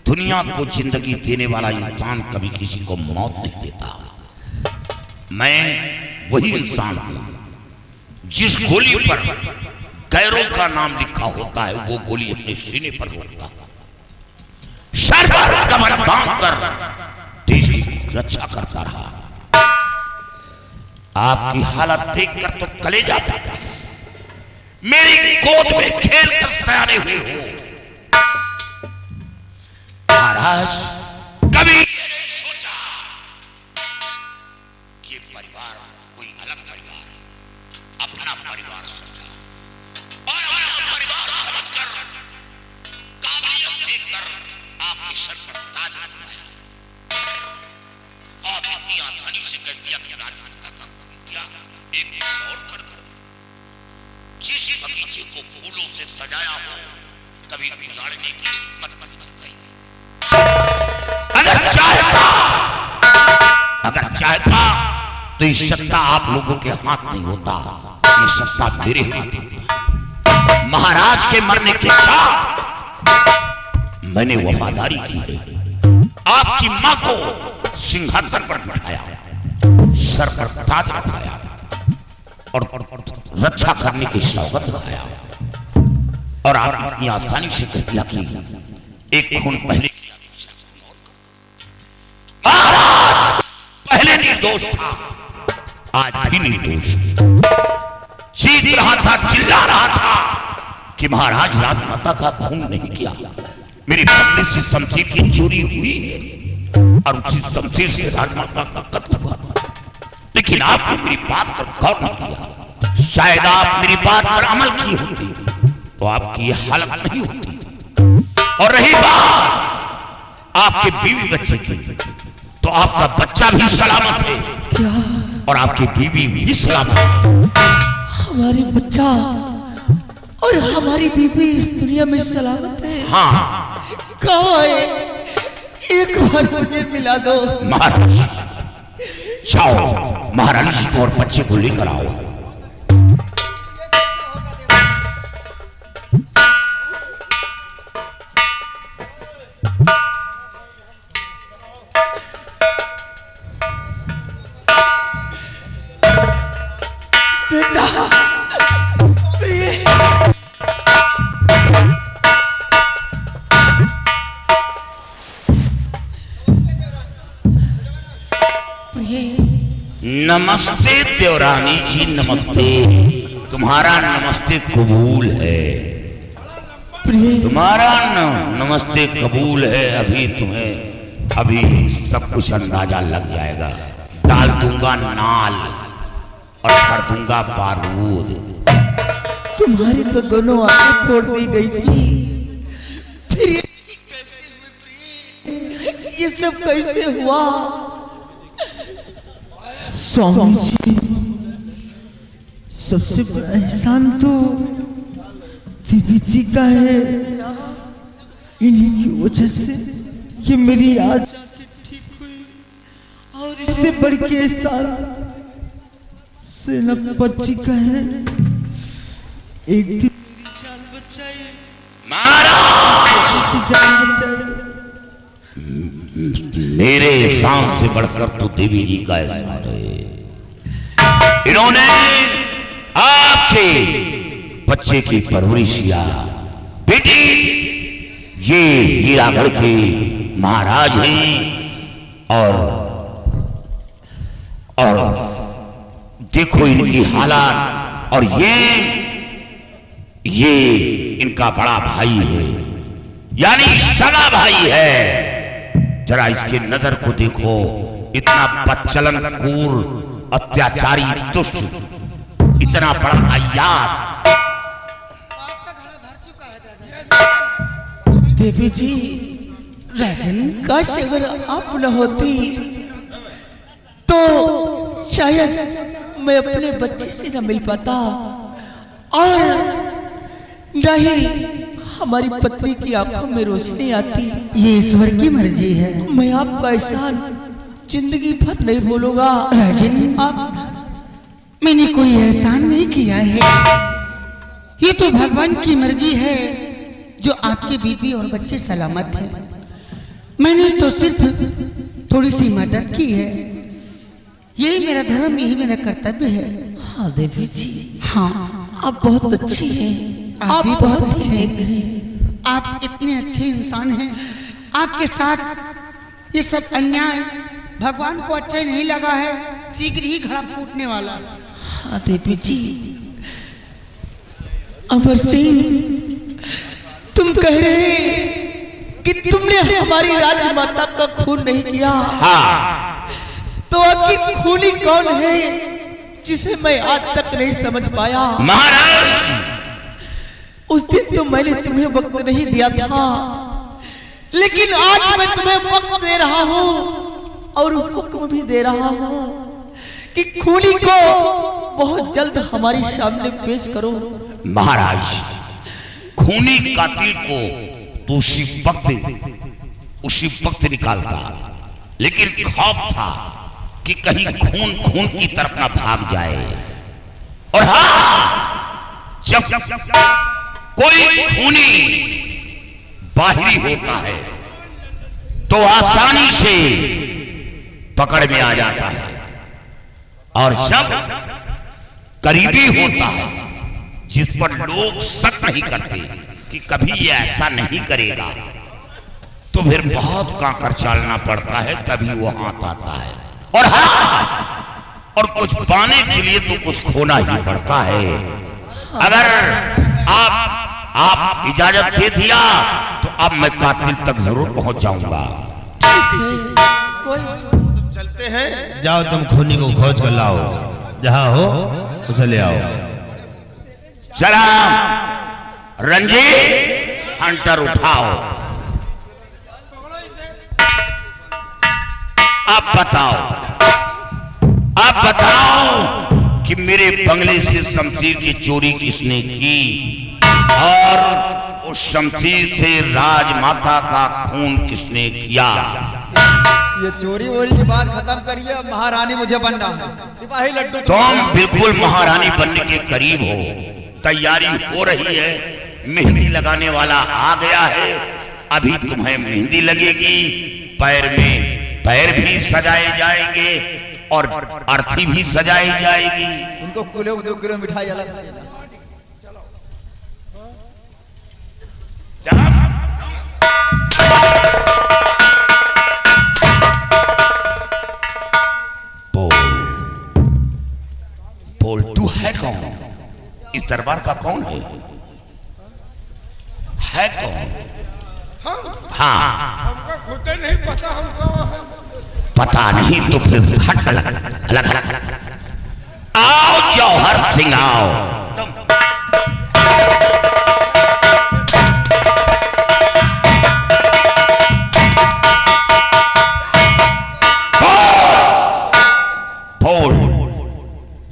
दुनिया को जिंदगी देने वाला इंसान कभी किसी को मौत नहीं देता। मैं वही इंसान हूं जिस गोली पर गैरों का नाम लिखा होता है, वो गोली अपने सीने पर होता, सर पर कमर बांधकर देश की रक्षा करता रहा। आपकी हालत देखकर तो कलेजा फटा। मेरी गोद में खेल कर सयाने हुए हो महाराज। कभी सोचा कि परिवार कोई अलग परिवार है, अपना परिवार समझा और अपना परिवार समझकर काबिलियत देखकर आपके सर पर ताज रखवाया और इतनी आसानी से कह दिया कि राजमाता का काम किया, एक दिन और कर दो। जिस बगीचे को फूलों से सजाया हो, कभी गुजारने की हिम्मत नहीं जताई। अगर चाहता तो ये सत्ता आप लोगों के हाथ नहीं होता, ये सत्ता मेरे हाथ होता। महाराज के मरने के बाद मैंने वफादारी की है, आपकी मां को सिंहासन पर बिठाया, सर पर ताज रखवाया और रक्षा करने की सौगंध दिखाया। और आप इतनी आसानी से कह दिया कि एक खून पहले किया, दूसरा खून और कर। महाराज पहले निर्दोष था, आज भी निर्दोष। चीख रहा था, चिल्ला रहा था कि महाराज राजमाता का खून नहीं किया, मेरी पत्नी से शमशीर की चोरी हुई है और उसी शमशीर से राजमाता का कत्ल हुआ। लेकिन आपने मेरी बात पर गौर नहीं किया। शायद आप मेरी बात पर अमल की होती तो आपकी ये हालत नहीं होती। और रही बात आपके बीवी बच्चे की, तो आपका बच्चा भी सलामत है। क्या? और आपकी बीवी भी सलामत है। हमारी बच्चा और हमारी बीवी इस दुनिया में सलामत है? हाँ। कहाँ है? एक बार मुझे मिला दो। महाराज जाओ, महारानी जी को और बच्चे को लेकर आओ। बेटा, नमस्ते देवरानी जी, नमस्ते। तुम्हारा नमस्ते कबूल है, तुम्हारा नमस्ते कबूल है। अभी सब कुछ अंदाजा लग जाएगा। डाल दूंगा नाल और भर दूंगा बारूद। तुम्हारी तो दोनों आंखें फोड़ दी गई थी, फिर ये कैसे हुए प्रिय? ये सब कैसे हुआ? स्वामी जी, सबसे बड़ा एहसान तो देवी जी का है। इन्हीं की वजह से ये मेरी आज ठीक हुई। और इससे बढ़ के एहसान सेनापति जी का है। एक दिन मेरी जान बचाई, की जान बचाई। मेरे एहसान से बढ़कर तो देवी जी का एहसान है। इन्होंने आपके बच्चे की परवरिश किया। बेटी, ये हीरागढ़ के महाराज हैं और देखो इनकी हालात। और ये इनका बड़ा भाई है, यानी सगा भाई है। जरा इसके नजर को देखो, इतना बदचलन क्रूर अत्याचारी दुष्ट, इतना बड़ा अय्यार। देवी जी, राजन काश अगर आप न होती तो शायद मैं अपने बच्चे से न मिल पाता और नहीं हमारी पत्नी की आंखों में रोशनी आती। ये ईश्वर की मर्जी है। मैं आपका एहसान जिंदगी भर नहीं भूलूंगा। राजन, मैंने कोई एहसान नहीं किया है, ये तो भगवान की मर्जी है जो आपके बीबी और बच्चे सलामत हैं। मैंने तो सिर्फ थोड़ी सी मदद की है। यही मेरा धर्म, यही मेरा कर्तव्य है। हाँ देवी जी, हाँ, आप बहुत अच्छी हैं। आप भी बहुत अच्छे हैं। आप इतने अच्छे इंसान हैं। आपके साथ ये सब अन्याय भगवान को अच्छा नहीं लगा है। शीघ्र ही घड़ा फूटने वाला। हाँ देवी जी, अमर सिंह, तुम कह रहे कि तुमने हमारी राजमाता का खून नहीं किया। हाँ, तो आखिर खूनी कौन है जिसे मैं आज तक नहीं समझ पाया। महाराज, उस दिन तो मैंने तुम्हें वक्त नहीं दिया था, लेकिन आज मैं तुम्हें वक्त दे रहा हूँ और हुक्म भी दे रहा हूँ कि खूनी को बहुत जल्द हमारे सामने पेश करो। महाराज, खूनी कातिल को तो उसी वक्त निकालता, लेकिन खौफ था कि कहीं खून खून की तरफ ना भाग जाए। और हाँ, जब कोई खूनी बाहरी होता है तो आसानी से पकड़ में आ जाता है, और जब करीबी होता है जिस पर लोग शक नहीं करते कि कभी ये ऐसा नहीं करेगा, तो फिर बहुत कांकर चालना पड़ता है, तभी वो हाथ आता है। और हाँ, और कुछ पाने के लिए तो कुछ खोना ही पड़ता है। अगर आप इजाजत दे दिया तो अब मैं कातिल तक जरूर पहुंच जाऊंगा। चलते हैं। जाओ, तुम खूनी को खोज कर लाओ, जहां हो उसे ले आओ। जरा रंजीत, हंटर उठाओ। आप बताओ कि मेरे बंगले से शमशीर की चोरी किसने की, और उस शमशीर से राजमाता का खून किसने किया। ये चोरी वोरी की बात खत्म करिए, महारानी मुझे बनना है। सिपाही लड्डू, तुम बिल्कुल महारानी बनने के करीब हो। तैयारी हो रही है, मेहंदी लगाने वाला आ गया है। अभी तुम्हें मेहंदी लगेगी, पैर भी सजाए जाएंगे और अर्थी भी सजाई जाएगी। उनको 2 किलो मिठाई अलग से देना। बोल, तू है कौन? इस दरबार का कौन है कौन? हाँ, हमका खुद नहीं पता हम कहाँ हैं। पता नहीं तो फिर हट, अलग आओ जौहर सिंह, आओ।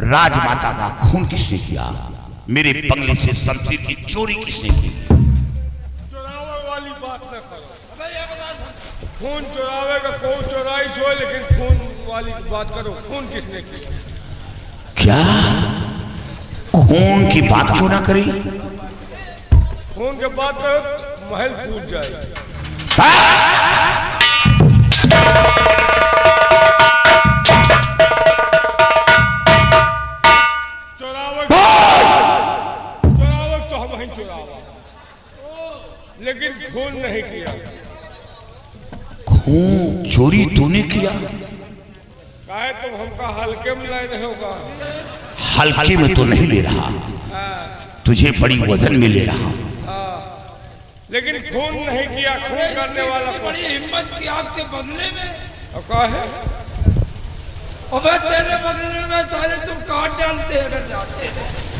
राजमाता का खून किसने किया? मेरे बंगले से शमशीर की चोरी किसने की? चुरावे वाली बात न करो। खून चुरावे का कौन चुराई सो, लेकिन खून वाली बात करो। खून किसने किया? क्या खून की बात क्यों ना करी? खून के बाद तो महल फूट जाए। चुरावक तो हम ही चुरावा, लेकिन खून नहीं किया। खून चोरी तूने किया? काहे तुम हमका हल्के में ले रहे होगा? हल्के में तो नहीं ले रहा, तुझे बड़ी वजन में ले रहा। लेकिन खून नहीं किया। खून करने वाला बड़ी हिम्मत की आपके बदले में। और काहे? अबे तेरे बदले में सारे तुम काट डालते अगर जाते।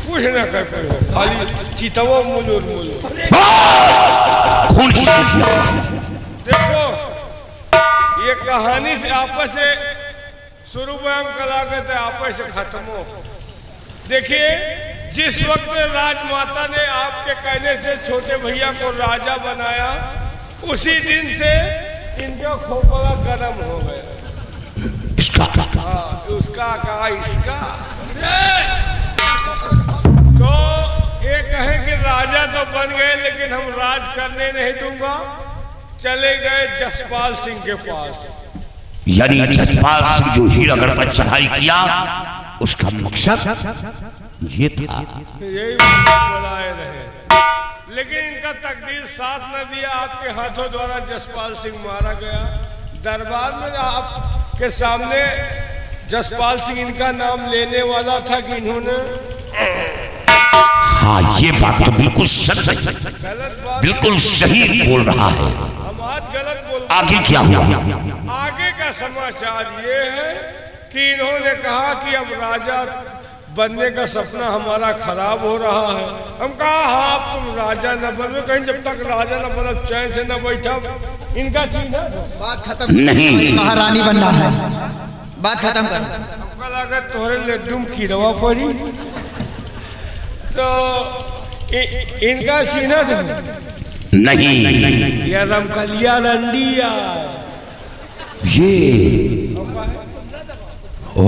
कुछ न कर पाए, खाली चितवो मुलुर। खून किसने किया? देखो, ये कहानी से आपस से शुरू में हम कला करते, आपस से खत्म हो। देखिए, जिस वक्त राजमाता ने आपके कहने से छोटे भैया को राजा बनाया, उसी दिन से इनका खोपड़ा गर्म हो गया। इसका? हाँ, उसका कहा इसका। तो ये कहे कि राजा तो तो बन गए, लेकिन हम राज करने नहीं दूंगा। चले गए जसपाल सिंह के पास। यानी जसपाल सिंह जो हीरागढ़ पर चढ़ाई किया, उसका मकसद ये था, यही बुलाए रहे, लेकिन इनका तकदीर साथ न दिया। आपके हाथों द्वारा जसपाल सिंह मारा गया। दरबार में आपके सामने जसपाल सिंह इनका नाम लेने वाला था कि इन्होंने, हाँ ये बात तो बिल्कुल सच है, गलत बात, बिल्कुल सही बोल रहा है। हम आज गलत बोल। आगे क्या हुआ? आगे का समाचार ये है कि इन्होंने कहा कि अब राजा बनने का सपना हमारा खराब हो रहा है। हम कहा हाँ अब तुम राजा न बनो, कहीं जब तक राजा न बनो चैन से न बैठा। इनका चिन्ह बात खत्म नहीं, महारानी बनना है, बात खत्म कर। हमका लगा तोहरे लड्डू की रवा पड़ी, तो इनका चिन्ह नहीं, या रमकलिया रंडिया, ये ओ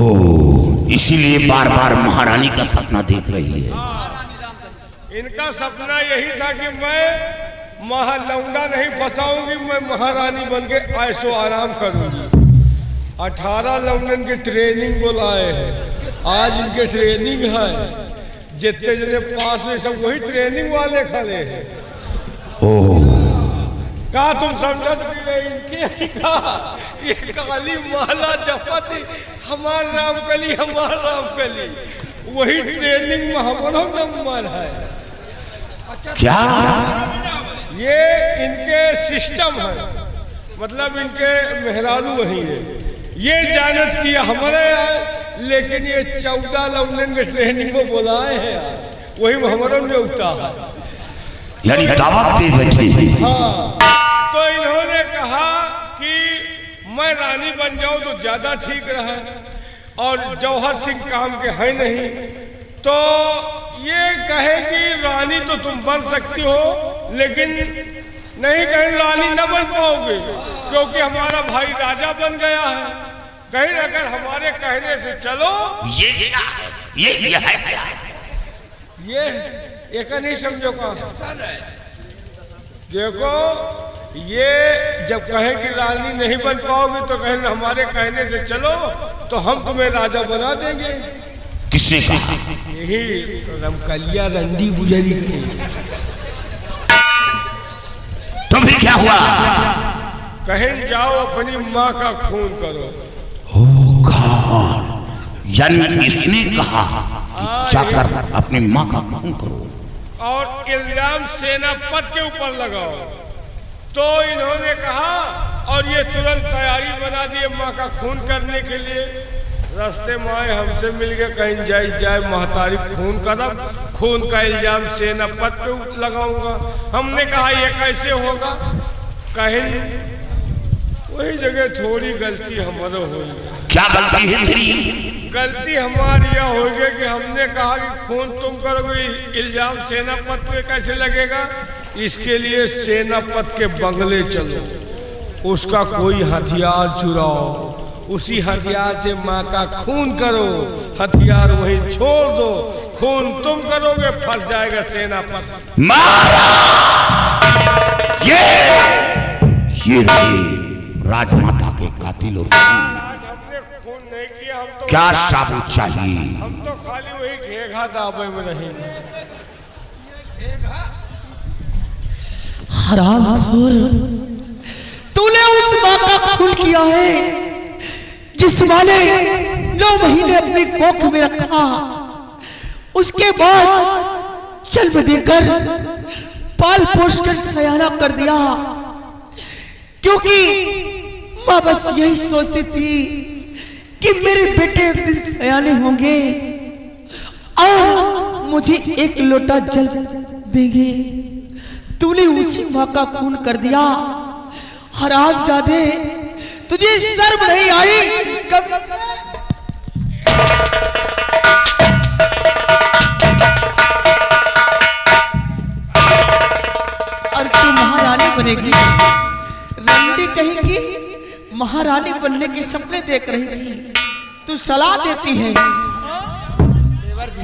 इसीलिए बार बार महारानी का सपना देख रही है। इनका सपना यही था कि मैं महालौंडा नहीं फंसाऊंगी, मैं महारानी बन के ऐशो आराम करूंगी। 18 लौंडन की ट्रेनिंग बुलाए हैं, आज इनके ट्रेनिंग है। जितने जने पास में सब वही ट्रेनिंग वाले खड़े हैं। कहा तुम समझत भी नहीं, इनके कहा ये काली माला जपत हमार रामकली, हमार रामकली, वही ट्रेनिंग में हमारा नंबर है। क्या ये इनके सिस्टम है, मतलब इनके मेहरारू वही है। ये जानत किया हमारे यहाँ, लेकिन ये 14 लौंडन के ट्रेनिंग को बुलाए हैं, वही हमारा में उठता है, यानी दावत दे बैठे हैं। हाँ, तो इन्होंने कहा कि मैं रानी बन जाऊं तो ज्यादा ठीक रहा, और जौहर सिंह काम के हैं नहीं, तो ये कहे कि रानी तो तुम बन सकती हो, लेकिन नहीं कहीं रानी न बन पाओगे, क्योंकि हमारा भाई राजा बन गया है। कहीं अगर हमारे कहने से चलो, ये क्या है? ये है क्या? ये एक नहीं समझो का, देखो ये जब कहे कि रानी नहीं बन पाओगे तो कहें हमारे कहने से चलो तो हम तुम्हें राजा बना देंगे। किसने कहा? यही रमकलिया रंडी गुजरी की। तो फिर क्या हुआ? कहें जाओ अपनी माँ का खून करो। यानी इसने कहा कि जाकर अपनी माँ का खून करो और इल्जाम सेनापति के ऊपर लगाओ। तो इन्होंने कहा और ये तुरंत तैयारी बना दिए माँ का खून करने के लिए। रास्ते माए हमसे मिल गए, कहीं जाए महतारी खून करब, खून का इल्जाम सेनापति पे लगाऊंगा। हमने कहा ये कैसे होगा? कहीं वही जगह थोड़ी गलती हमारा हुई। क्या गलती है तेरी? गलती हमारी यह होगी कि हमने कहा कि खून तुम करोगे, इल्जाम सेनापति पे कैसे लगेगा? इसके लिए सेनापति के बंगले चलो, उसका कोई हथियार चुराओ, उसी हथियार से माँ का खून करो, हथियार वहीं छोड़ दो, खून तुम करोगे, फंस जाएगा सेनापति। मारा! ये राजमाता के कातिल और आज हमने खून नहीं किया, हम तो क्या साबुत चाहिए? हम तो खाली वही घेघा दाबे में रहेंगे। हरामखोर, तूने उस माँ का खून किया है जिस माँ ने 9 महीने अपनी कोख में रखा, उसके बाद जन्म देकर पाल पोष कर सयाना कर दिया, क्योंकि माँ बस यही सोचती थी कि मेरे बेटे एक दिन सयाने होंगे और मुझे एक लोटा जल देंगे। तूने उसी माँ का खून कर दिया। हरामजादे, तुझे शर्म नहीं आई? कब और तू महारानी बनेगी? रंडी कहेगी महारानी बनने के सपने देख रही थी, तू सलाह देती है। देवर जी,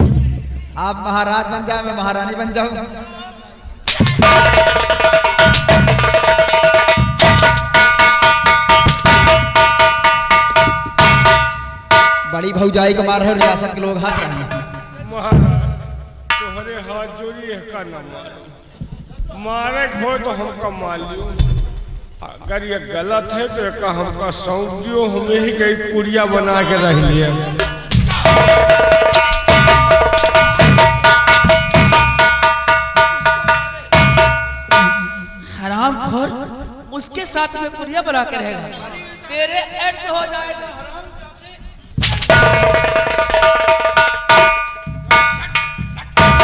आप महाराज बन जाओ, मैं महारानी बन जाऊं। बड़ी भौजाई को मार रहे हो, रियासत के लोग हंस रहे हैं। महाराज तुम्हारे हाथ जोड़ी है का न मारो, मारे हो तो हमका मार लियो, अगर ये गलत है तो एक हमका सौंप दियो, हमें ही कई पुड़िया बना के रख लिया। हरामखोर उसके साथ में पुड़िया बना के रहेगा, तेरे एड्स हो जाएगा।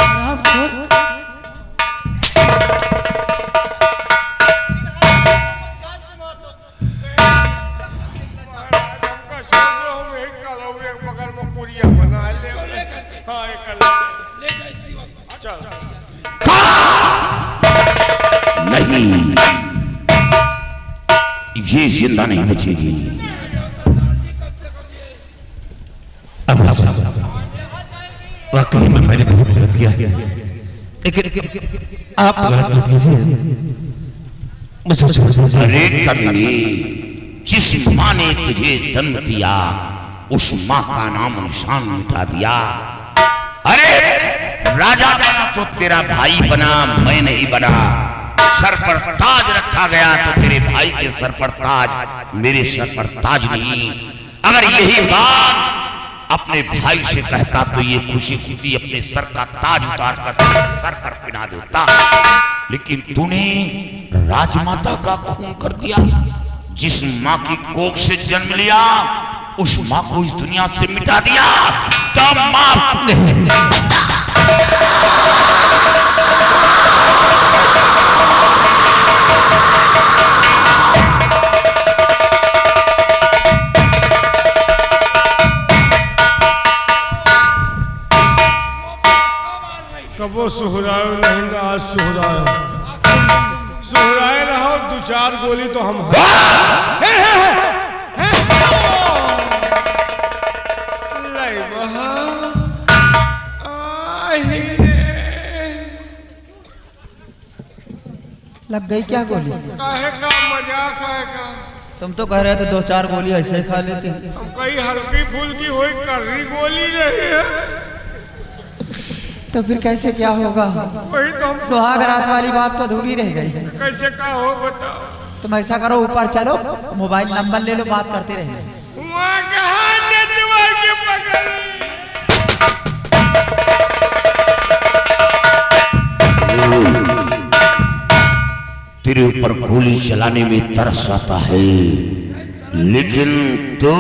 हरामखोर नहीं, ये जिंदा नहीं बचेगी। वाकई में मैंने बहुत गलत किया है, लेकिन आप गलत मत कीजिए, मुझे छोड़ दीजिए। अरे कमीने, जिस माँ ने तुझे जन्म दिया उस माँ का नाम निशान मिटा दिया। अरे राजा बना तो तेरा भाई बना, मैं नहीं बना। सर पर ताज रखा गया तो तेरे भाई के सर पर ताज, मेरे सर पर ताज नहीं। अगर यही बात अपने भाई से कहता तो ये खुशी खुशी अपने सर का ताज उतार कर तेरे सर पर पहना देता, लेकिन तूने राजमाता का खून कर दिया। जिस माँ की कोख से जन्म लिया उस माँ को इस दुनिया से मिटा दिया। तो माफ नहीं। कबो सुहरायो नहीं ना, आज सुहरायो, सुहराए रहो, दो चार गोली तो हम लग गई क्या गोली? काहे का मजाक है का? तुम तो कह रहे थे 2-4 गोली ऐसे ही खा लेते। हम कहीं हल्की फुल्की हुई कर्री गोली नहीं है, तो फिर कैसे क्या होगा? वही तो हम सुहाग रात वाली बात तो अधूरी रह गई। कैसे का हो बताओ। तुम ऐसा करो, ऊपर चलो, मोबाइल नंबर ले लो, बात करते रहे। वहाँ कहाँ नेटवर्क के पकड़। तेरे ऊपर गोली चलाने में तरस आता है, लेकिन तो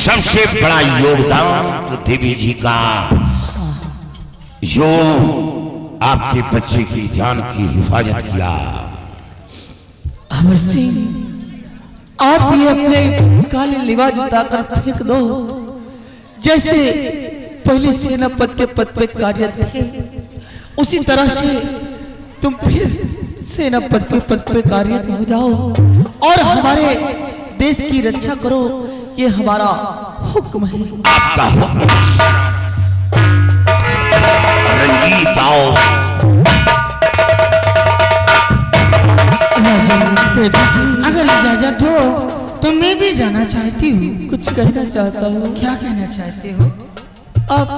सबसे बड़ा योगदान तो देवी जी का, जो आपके बच्चे की जान की हिफाजत किया। अमर सिंह, आप ये अपने काले लिबास उतारकर फेंक दो, जैसे पहले सेनापति के पद पे कार्यरत थे उसी तरह से तुम फिर सेनापति के पद पे कार्यरत हो जाओ और हमारे देश की रक्षा करो। ये हमारा हुक्म है। आपका हुक्म। रंजीत आओ। अगर इजाजत हो तो मैं भी जाना चाहती हूँ। कुछ कहना चाहता हूँ। क्या कहना चाहते हो? आप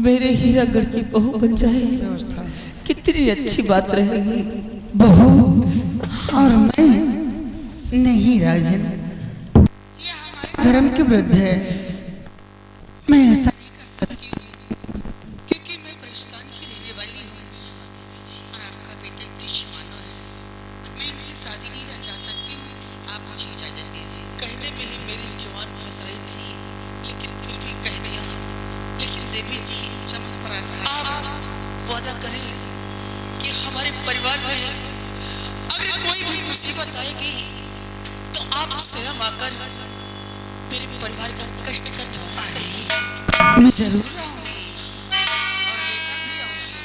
मेरे हीरागढ़ की बहू बन जाए, कितनी अच्छी बात रहेगी। बहू और मैं नहीं राजन, ये हमारे धर्म के विरुद्ध है। मैं ऐसा नहीं कर सकती हूँ क्योंकि मैं परिस्तान की रहने वाली हूँ और आपका बेटा एक दिशमानो है। मैं इनसे शादी नहीं रचा सकती हूँ, आप मुझे इजाजत दीजिए। कहने में ही मेरी जवान फंस रही थी, लेकिन फिर भी कह दिया। लेकिन देवी जी चमत्परास का आप वादा करें कि हमारे परिवार में अगर कोई भी मुसीबत आएगी तो आप स्वयं आकर मेरे परिवार का कष्ट करने वाले। मैं जरूर आऊंगी और लेकर भी आऊंगी।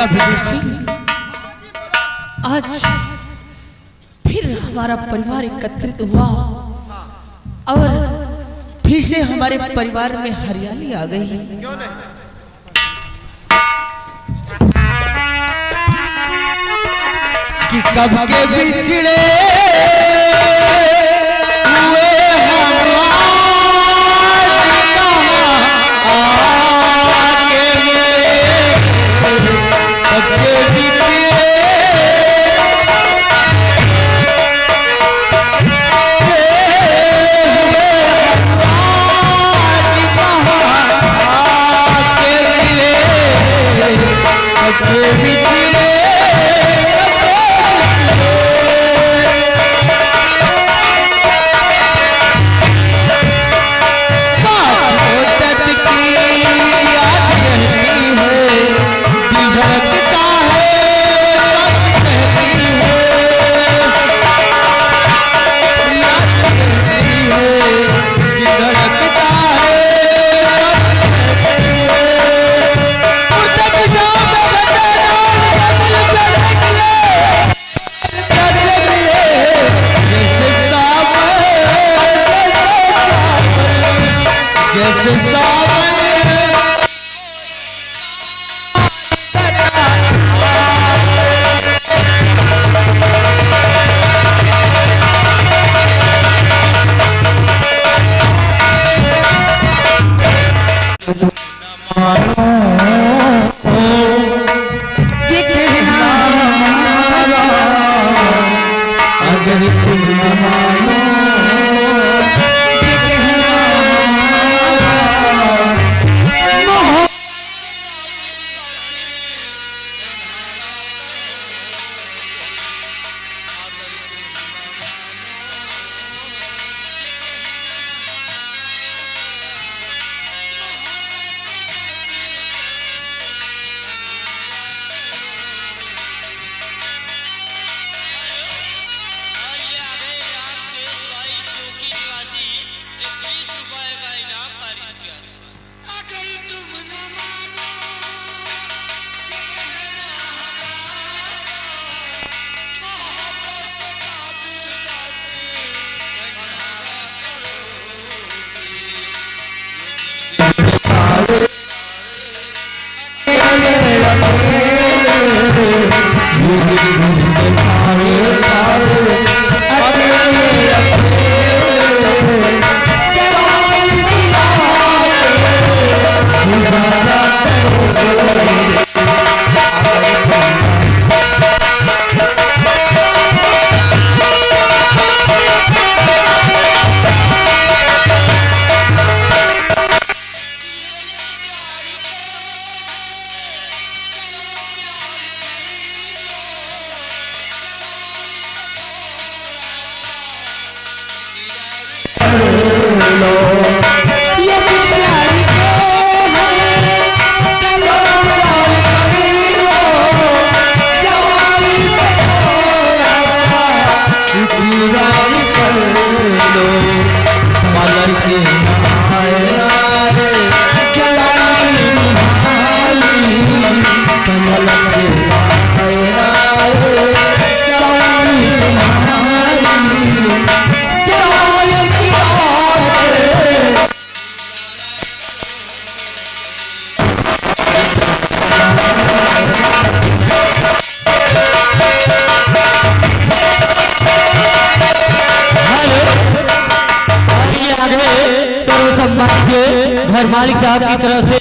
बेटा विजय सिंह, आज फिर हमारा परिवार एकत्रित हुआ और फिर से हमारे परिवार में हरियाली आ गई। क्यों नहीं? कि कब के बिछड़े हुए हम आके मिले, कब के बिछड़े आके मिले, कब के बिछड़े घर मालिक साहब की तरफ से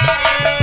है